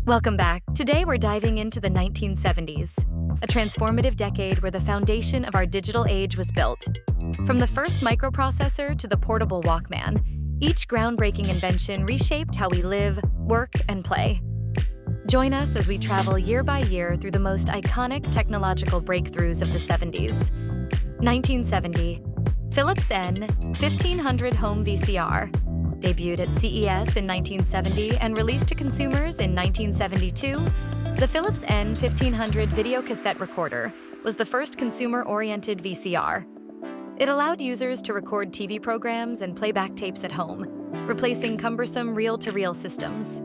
Welcome back. Today we're diving into the 1970s, a transformative decade where the foundation of our digital age was built. From the first microprocessor to the portable Walkman, each groundbreaking invention reshaped how we live, work, and play. Join us as we travel year by year through the most iconic technological breakthroughs of the 70s. 1970, Philips N1500 home VCR. Debuted at CES in 1970 and released to consumers in 1972, the Philips N1500 video cassette recorder was the first consumer-oriented VCR. It allowed users to record TV programs and playback tapes at home, replacing cumbersome reel-to-reel systems.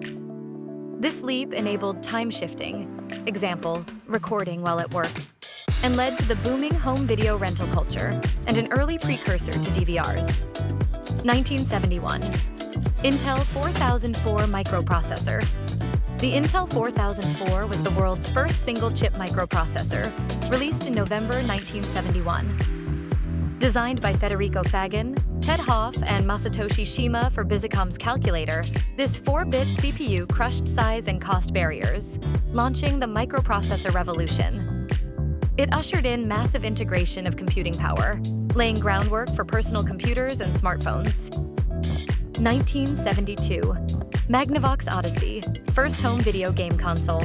This leap enabled time shifting, example, recording while at work, and led to the booming home video rental culture and an early precursor to DVRs. 1971, Intel 4004 microprocessor. The Intel 4004 was the world's first single-chip microprocessor, released in November 1971. Designed by Federico Faggin, Ted Hoff, and Masatoshi Shima for Bizicom's calculator, this 4-bit CPU crushed size and cost barriers, launching the microprocessor revolution. It ushered in massive integration of computing power, laying groundwork for personal computers and smartphones. 1972, Magnavox Odyssey, first home video game console.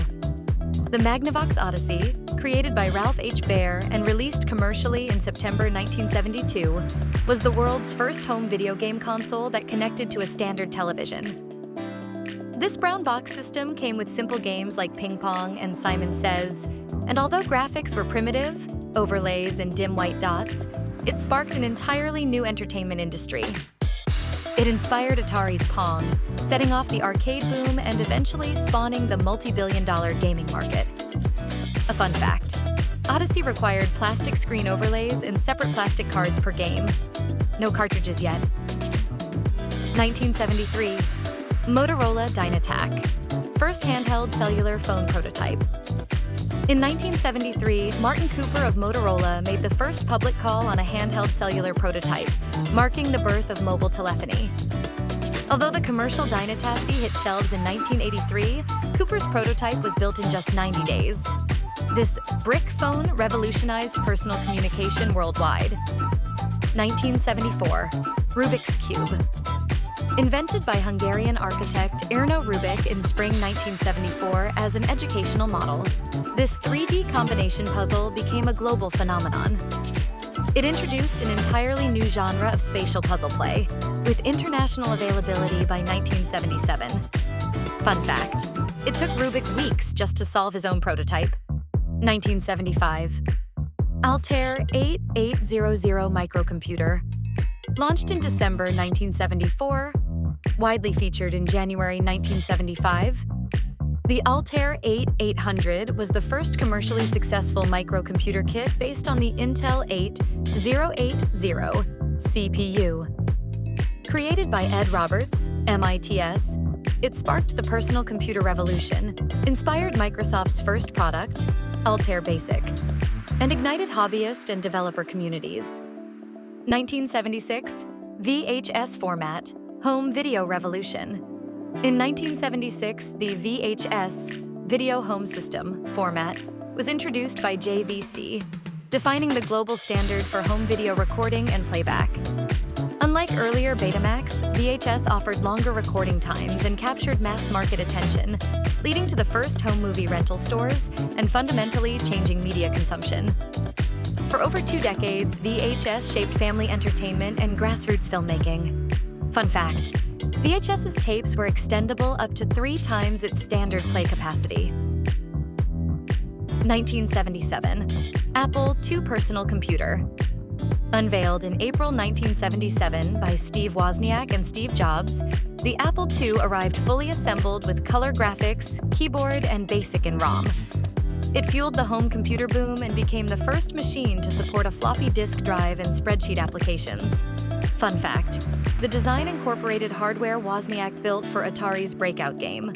The Magnavox Odyssey, created by Ralph H. Baer and released commercially in September 1972, was the world's first home video game console that connected to a standard television. This brown box system came with simple games like Ping Pong and Simon Says, and although graphics were primitive, overlays and dim white dots, it sparked an entirely new entertainment industry. It inspired Atari's Pong, setting off the arcade boom and eventually spawning the multi-billion-dollar gaming market. A fun fact, Odyssey required plastic screen overlays and separate plastic cards per game. No cartridges yet. 1973, Motorola Dynatac, first handheld cellular phone prototype. In 1973, Martin Cooper of Motorola made the first public call on a handheld cellular prototype, marking the birth of mobile telephony. Although the commercial Dynatac hit shelves in 1983, Cooper's prototype was built in just 90 days. This brick phone revolutionized personal communication worldwide. 1974, Rubik's Cube. Invented by Hungarian architect Erno Rubik in spring 1974 as an educational model, this 3D combination puzzle became a global phenomenon. It introduced an entirely new genre of spatial puzzle play, with international availability by 1977. Fun fact, it took Rubik weeks just to solve his own prototype. 1975, Altair 8800 microcomputer. Launched in December 1974, widely featured in January 1975, the Altair 8800 was the first commercially successful microcomputer kit based on the Intel 8080 CPU. Created by Ed Roberts, MITS, it sparked the personal computer revolution, inspired Microsoft's first product, Altair Basic, and ignited hobbyist and developer communities. 1976, VHS format, home video revolution. In 1976, the VHS, Video Home System, format was introduced by JVC, defining the global standard for home video recording and playback. Unlike earlier Betamax, VHS offered longer recording times and captured mass market attention, leading to the first home movie rental stores and fundamentally changing media consumption. For over 2 decades, VHS shaped family entertainment and grassroots filmmaking. Fun fact, VHS's tapes were extendable up to 3 times its standard play capacity. 1977, Apple II personal computer. Unveiled in April 1977 by Steve Wozniak and Steve Jobs, the Apple II arrived fully assembled with color graphics, keyboard, and BASIC in ROM. It fueled the home computer boom and became the first machine to support a floppy disk drive and spreadsheet applications. Fun fact, the design incorporated hardware Wozniak built for Atari's breakout game.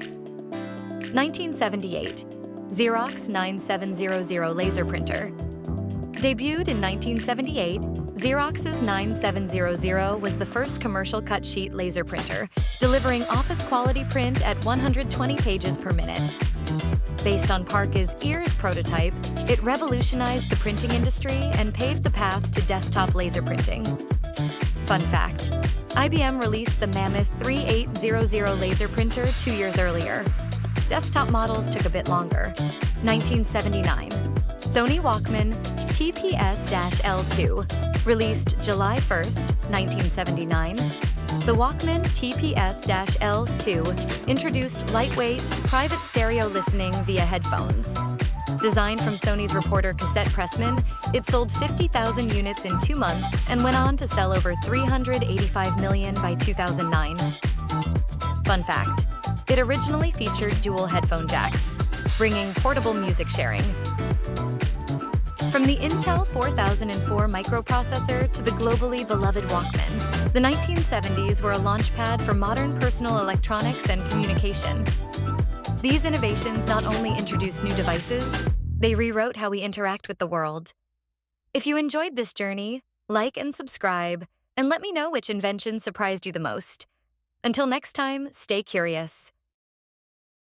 1978, Xerox 9700 laser printer. Debuted in 1978, Xerox's 9700 was the first commercial cut-sheet laser printer, delivering office-quality print at 120 pages per minute. Based on Parker's Ears prototype, it revolutionized the printing industry and paved the path to desktop laser printing. Fun fact: IBM released the Mammoth 3800 laser printer 2 years earlier. Desktop models took a bit longer. 1979. Sony Walkman TPS-L2, released July 1, 1979. The Walkman TPS-L2 introduced lightweight, private stereo listening via headphones. Designed from Sony's Reporter cassette pressman, it sold 50,000 units in 2 months and went on to sell over 385 million by 2009. Fun fact: it originally featured dual headphone jacks, bringing portable music sharing. From the Intel 4004 microprocessor to the globally beloved Walkman, the 1970s were a launchpad for modern personal electronics and communication. These innovations not only introduced new devices, they rewrote how we interact with the world. If you enjoyed this journey, like and subscribe, and let me know which invention surprised you the most. Until next time, stay curious.